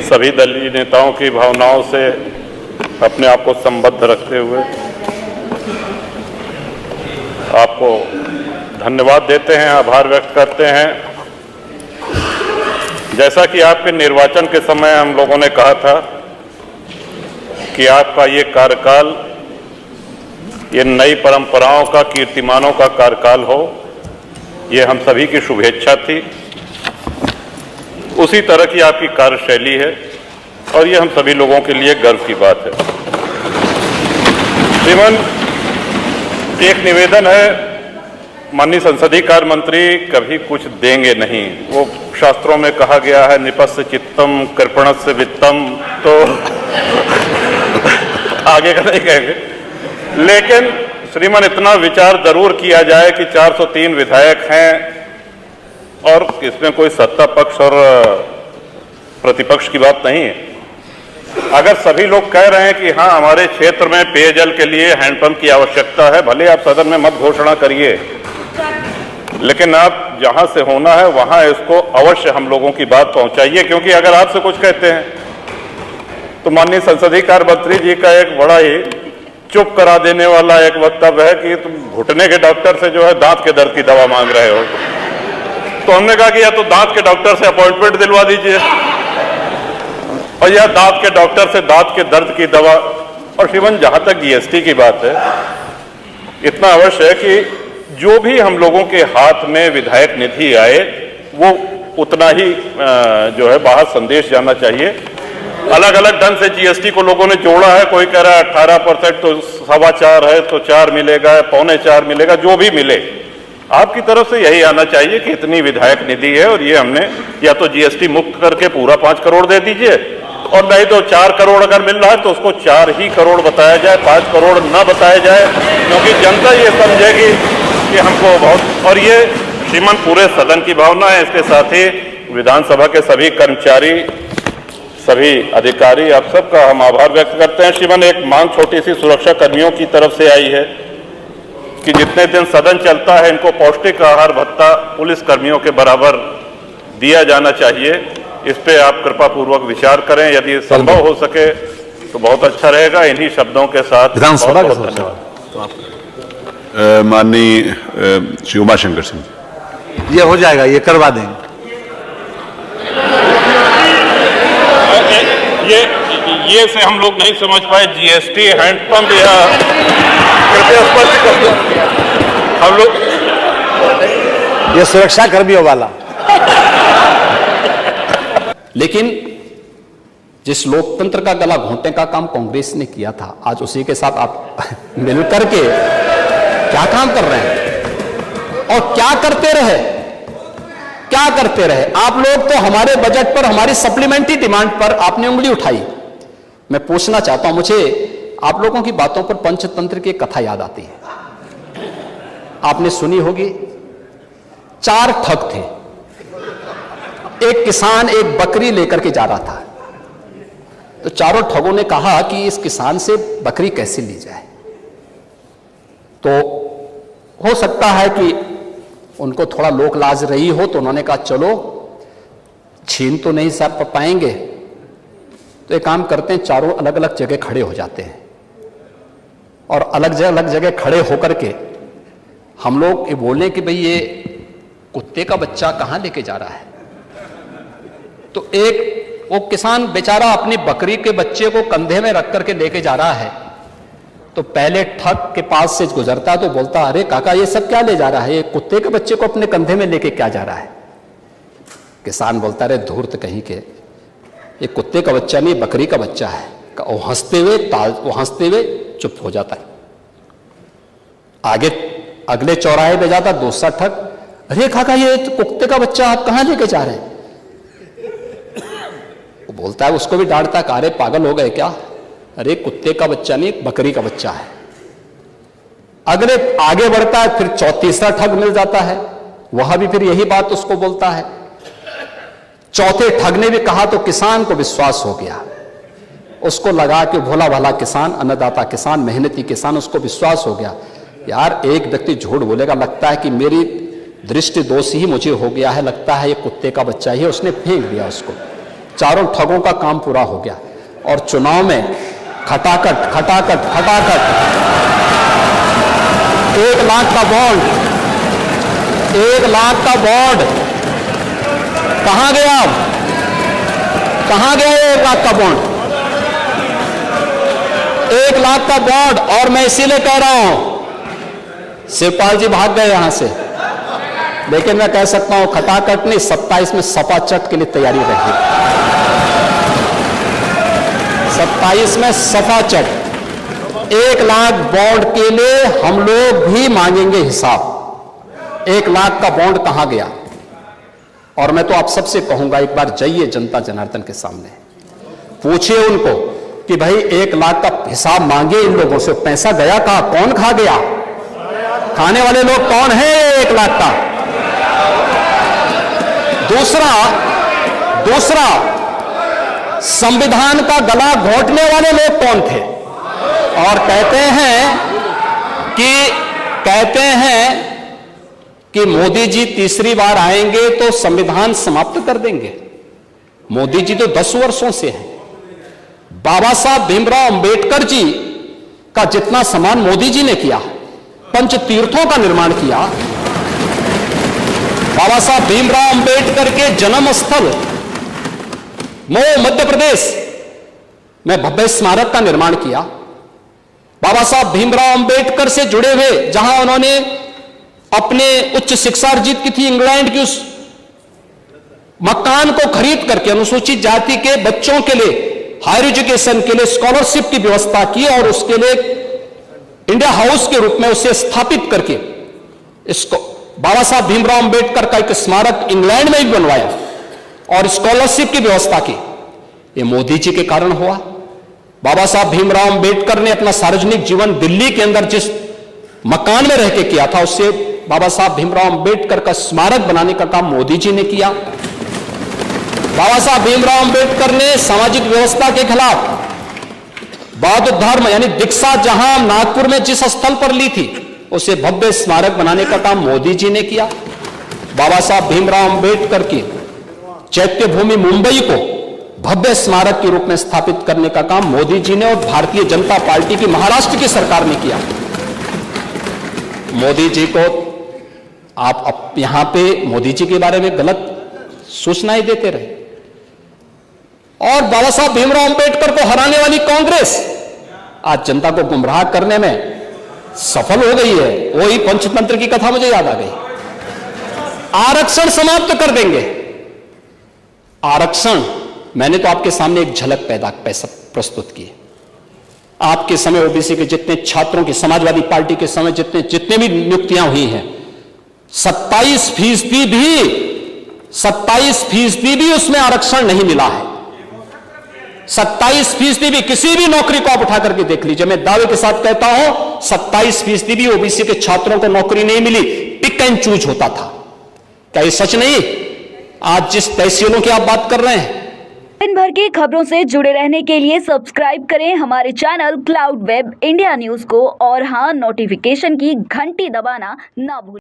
सभी दलीय नेताओं की भावनाओं से अपने आप को संबद्ध रखते हुए आपको धन्यवाद देते हैं, आभार व्यक्त करते हैं। जैसा कि आपके निर्वाचन के समय हम लोगों ने कहा था कि आपका ये कार्यकाल ये नई परंपराओं का, कीर्तिमानों का कार्यकाल हो, ये हम सभी की शुभेच्छा थी। उसी तरह की आपकी कार्यशैली है और ये हम सभी लोगों के लिए गर्व की बात है। श्रीमान, एक निवेदन है, माननीय संसदीय कार्य मंत्री कभी कुछ देंगे नहीं। वो शास्त्रों में कहा गया है निपस्य चित्तम कृपणस्य वित्तम, तो आगे का नहीं कहेंगे। लेकिन श्रीमान, इतना विचार जरूर किया जाए कि 403 विधायक हैं और इसमें कोई सत्ता पक्ष और प्रतिपक्ष की बात नहीं है। अगर सभी लोग कह रहे हैं कि हाँ हमारे क्षेत्र में पेयजल के लिए हैंडपंप की आवश्यकता है, भले आप सदन में मत घोषणा करिए, लेकिन आप जहां से होना है वहां इसको अवश्य हम लोगों की बात पहुंचाइए। क्योंकि अगर आपसे कुछ कहते हैं तो माननीय संसदीय कार्य मंत्री जी का एक बड़ा ही चुप करा देने वाला एक वक्तव्य है कि तुम घुटने के डॉक्टर से जो है दांत के दर्द की दवा मांग रहे हो। तो हमने कहा कि या तो दांत के डॉक्टर से अपॉइंटमेंट दिलवा दीजिए और या दांत के डॉक्टर से दांत के दर्द की दवा। और श्रीमान, जहां तक जीएसटी की बात है, इतना अवश्य है कि जो भी हम लोगों के हाथ में विधायक निधि आए वो उतना ही जो है बाहर संदेश जाना चाहिए। अलग अलग ढंग से जीएसटी को लोगों ने जोड़ा है। कोई कह रहा है 18% तो 4.25 है तो 4 मिलेगा, 3.25 मिलेगा, जो भी मिले आपकी तरफ से यही आना चाहिए कि इतनी विधायक निधि है और ये हमने या तो जीएसटी मुक्त करके पूरा 5 करोड़ दे दीजिए, और नहीं तो 4 करोड़ अगर मिल रहा है तो उसको 4 ही करोड़ बताया जाए, 5 करोड़ ना बताया जाए, क्योंकि जनता ये समझेगी कि हमको बहुत। और ये श्रीमान पूरे सदन की भावना है। इसके साथ ही विधानसभा के सभी कर्मचारी, सभी अधिकारी, आप सबका हम आभार व्यक्त करते हैं। श्रीमान, एक मांग छोटी सी सुरक्षा कर्मियों की तरफ से आई है कि जितने दिन सदन चलता है इनको पौष्टिक आहार भत्ता पुलिस कर्मियों के बराबर दिया जाना चाहिए। इस पे आप कृपा पूर्वक विचार करें, यदि संभव हो सके तो बहुत अच्छा रहेगा। इन्हीं शब्दों के साथ विधानसभा का धन्यवाद। माननीय श्री उमाशंकर सिंह, ये हो जाएगा, ये करवा देंगे। ये से हम लोग नहीं समझ पाए, जीएसटी, हैंडपंप, या कृपया स्पष्ट कर दो हम लोग। ये सुरक्षा कर्मियों वाला। लेकिन जिस लोकतंत्र का गला घोंटने का काम कांग्रेस ने किया था, आज उसी के साथ आप मिलकर के क्या काम कर रहे हैं और क्या करते रहे, क्या करते रहे आप लोग। तो हमारे बजट पर, हमारी सप्लीमेंट्री डिमांड पर आपने उंगली उठाई। मैं पूछना चाहता हूं, मुझे आप लोगों की बातों पर पंचतंत्र की कथा याद आती है। आपने सुनी होगी, 4 ठग थे। एक किसान एक बकरी लेकर के जा रहा था, तो चारों ठगों ने कहा कि इस किसान से बकरी कैसे ली जाए। तो हो सकता है कि उनको थोड़ा लोक लाज रही हो, तो उन्होंने कहा चलो छीन तो नहीं सब पाएंगे, तो एक काम करते हैं, चारों अलग अलग जगह खड़े हो जाते हैं और अलग जगह खड़े होकर के हम लोग ये बोलें कि भाई ये कुत्ते का बच्चा कहां लेके जा रहा है। तो एक वो किसान बेचारा अपनी बकरी के बच्चे को कंधे में रख करके लेके जा रहा है, तो पहले ठग के पास से गुजरता है तो बोलता, अरे काका ये सब क्या ले जा रहा है, ये कुत्ते के बच्चे को अपने कंधे में लेके क्या जा रहा है। किसान बोलता, अरे धूर्त कहीं के, ये कुत्ते का बच्चा नहीं, बकरी का बच्चा है। वो हंसते हुए चुप हो जाता है। आगे अगले चौराहे पे जाता दूसरा ठग, अरे काका ये कुत्ते का बच्चा आप कहां लेके जा रहे हैं। वो बोलता है, उसको भी डांटता, अरे पागल हो गए क्या, अरे कुत्ते का बच्चा नहीं, बकरी का बच्चा है। अगले आगे बढ़ता है, फिर तीसरा ठग मिल जाता है, वहां भी फिर यही बात उसको बोलता है। चौथे ठग ने भी कहा तो किसान को विश्वास हो गया, उसको लगा कि भोला भाला किसान, अन्नदाता किसान, मेहनती किसान, उसको विश्वास हो गया यार एक व्यक्ति झूठ बोलेगा, लगता है कि मेरी दृष्टि दोष ही मुझे हो गया है, लगता है ये कुत्ते का बच्चा ही है, उसने फेंक दिया उसको। चारों ठगों का काम पूरा हो गया और चुनाव में खटाखट 1 लाख का बॉन्ड, 1 लाख का बॉन्ड कहां गया? कहां गया 1 लाख का बॉन्ड? 1 लाख का बॉन्ड। और मैं इसीलिए कह रहा हूं, शिवपाल जी भाग गए यहां से, लेकिन मैं कह सकता हूं खटाखट नहीं, 27 में सपा चट के लिए तैयारी रही। 27 में सपा चट 1 लाख बॉन्ड के लिए हम लोग भी मांगेंगे हिसाब। 1 लाख का बॉन्ड कहां गया? और मैं तो आप सबसे कहूंगा, एक बार जाइए जनता जनार्दन के सामने, पूछिए उनको कि भाई 1 लाख का हिसाब मांगे इन लोगों से, पैसा गया कहां? कौन खा गया? खाने वाले लोग कौन है 1 लाख का? दूसरा संविधान का गला घोंटने वाले लोग कौन थे? और कहते हैं कि मोदी जी तीसरी बार आएंगे तो संविधान समाप्त कर देंगे। मोदी जी तो 10 वर्षों से हैं। बाबा साहब भीमराव अंबेडकर जी का जितना सम्मान मोदी जी ने किया, पंच तीर्थों का निर्माण किया, बाबा साहब भीमराव अंबेडकर के जन्म स्थल मऊ मध्य प्रदेश में भव्य स्मारक का निर्माण किया, बाबा साहब भीमराव अंबेडकर से जुड़े हुए जहां उन्होंने अपने उच्च शिक्षा अर्जित की थी, इंग्लैंड की उस मकान को खरीद करके अनुसूचित जाति के बच्चों के लिए हायर एजुकेशन के लिए स्कॉलरशिप की व्यवस्था की और उसके लिए इंडिया हाउस के रूप में उसे स्थापित करके इसको बाबा साहब भीमराव अंबेडकर का एक स्मारक इंग्लैंड में भी बनवाया और स्कॉलरशिप की व्यवस्था की। ये मोदी जी के कारण हुआ। बाबा साहब भीमराव अंबेडकर ने अपना सार्वजनिक जीवन दिल्ली के अंदर जिस मकान में रह के किया था, उससे बाबा साहब भीमराव अंबेडकर का स्मारक बनाने का काम मोदी जी ने किया। बाबा साहब भीमराव अंबेडकर ने सामाजिक व्यवस्था के खिलाफ बौद्ध धर्म यानी दीक्षा जहां नागपुर में जिस स्थल पर ली थी, उसे भव्य स्मारक बनाने का काम मोदी जी ने किया। बाबा साहब भीमराव अंबेडकर की चैत्य भूमि मुंबई को भव्य स्मारक के रूप में स्थापित करने का काम मोदी जी ने और भारतीय जनता पार्टी की महाराष्ट्र की सरकार ने किया। मोदी जी को आप यहां पे मोदी जी के बारे में गलत सूचनाएं देते रहे और बाबा साहब भीमराव अंबेडकर को हराने वाली कांग्रेस आज जनता को गुमराह करने में सफल हो गई है। वही पंचतंत्र की कथा मुझे याद आ गई। आरक्षण समाप्त कर देंगे। आरक्षण, मैंने तो आपके सामने एक झलक प्रस्तुत की। आपके समय ओबीसी के जितने छात्रों की, समाजवादी पार्टी के समय जितने भी नियुक्तियां हुई हैं, 27% भी उसमें आरक्षण नहीं मिला है। 27% भी, किसी भी नौकरी को आप उठा करके देख लीजिए, मैं दावे के साथ कहता हूं 27% भी ओबीसी के छात्रों को नौकरी नहीं मिली। पिक एंड चूज होता था। क्या ये सच नहीं? आज जिस तहसीलों की आप बात कर रहे हैं। दिन भर की खबरों से जुड़े रहने के लिए सब्सक्राइब करें हमारे channel cloud web India news को और हां, नोटिफिकेशन की घंटी दबाना ना भूलें।